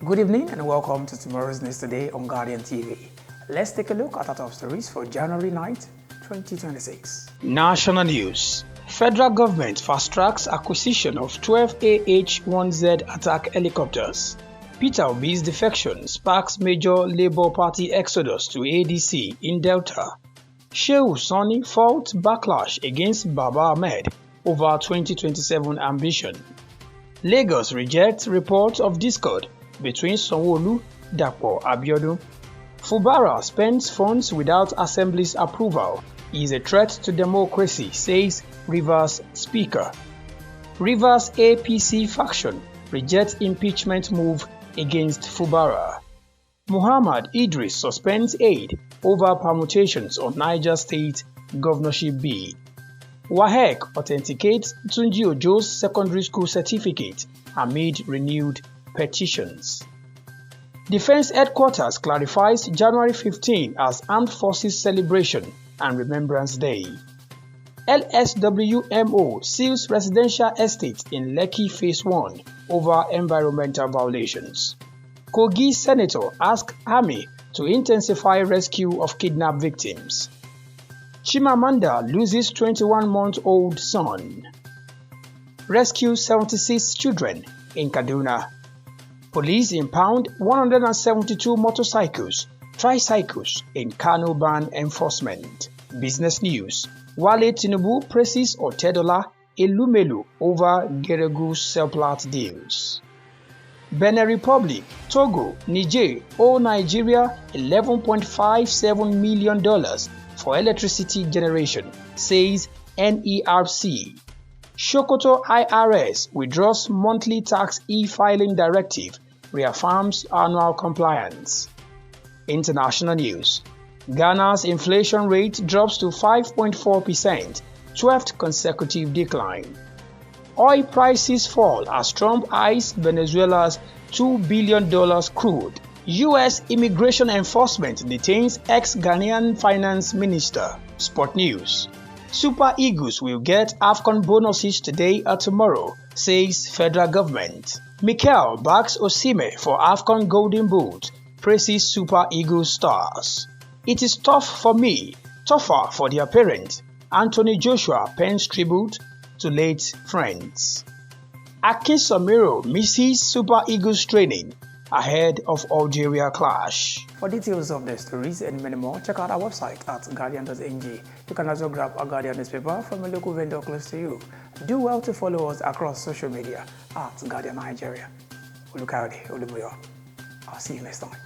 Good evening and welcome to tomorrow's news today on Guardian TV. Let's take a look at our top stories for January 9th, 2026. National news. Federal government fast-tracks acquisition of 12 AH-1Z attack helicopters. Peter Obi's defection sparks major Labour Party exodus to ADC in Delta. Shehu Sani faults backlash against Baba-Ahmed over 2027 ambition. Lagos rejects reports of discord between Sanwo-Olu, Dapo Abiodun. Fubara spends funds without Assembly's approval. He is a threat to democracy, says Rivers Speaker. Rivers APC faction rejects impeachment move against Fubara. Mohammed Idris suspends aide over permutations on Niger State governorship bid. WAEC authenticates Tunji-Ojo's secondary school certificate amid renewed petitions. Defense Headquarters clarifies January 15 as Armed Forces Celebration and Remembrance Day. LSWMO seals residential estate in Lekki Phase I over environmental violations. Kogi Senator asks Army to intensify rescue of kidnap victims. Chimamanda loses 21-month-old son. Rescue 76 children in Kaduna. Police impound 172 motorcycles, tricycles in Kano ban enforcement. Business news. Wale Tinubu praises Otedola Elumelu over Geregu Selplat deals. Benin Republic, Togo, Niger owe Nigeria $11.57 million for electricity generation, says NERC. Sokoto IRS withdraws monthly tax e-filing directive, reaffirms annual compliance. International news. Ghana's inflation rate drops to 5.4%, 12th consecutive decline. Oil prices fall as Trump eyes Venezuela's $2 billion crude. U.S. immigration enforcement detains ex-Ghanaian finance minister. Sport news. Super Eagles will get AFCON bonuses today or tomorrow, says federal government. Mikel backs Osimhen for AFCON Golden Boot, praises Super Eagles stars. It is tough for me, tougher for their parent. Anthony Joshua pens tribute to late friends. Akin Samiro misses Super Eagles training ahead of Algeria clash. For details of the stories and many more, check out our website at guardian.ng. You can also grab a Guardian newspaper from a local vendor close to you. Do well to follow us across social media at Guardian Nigeria. I'll see you next time.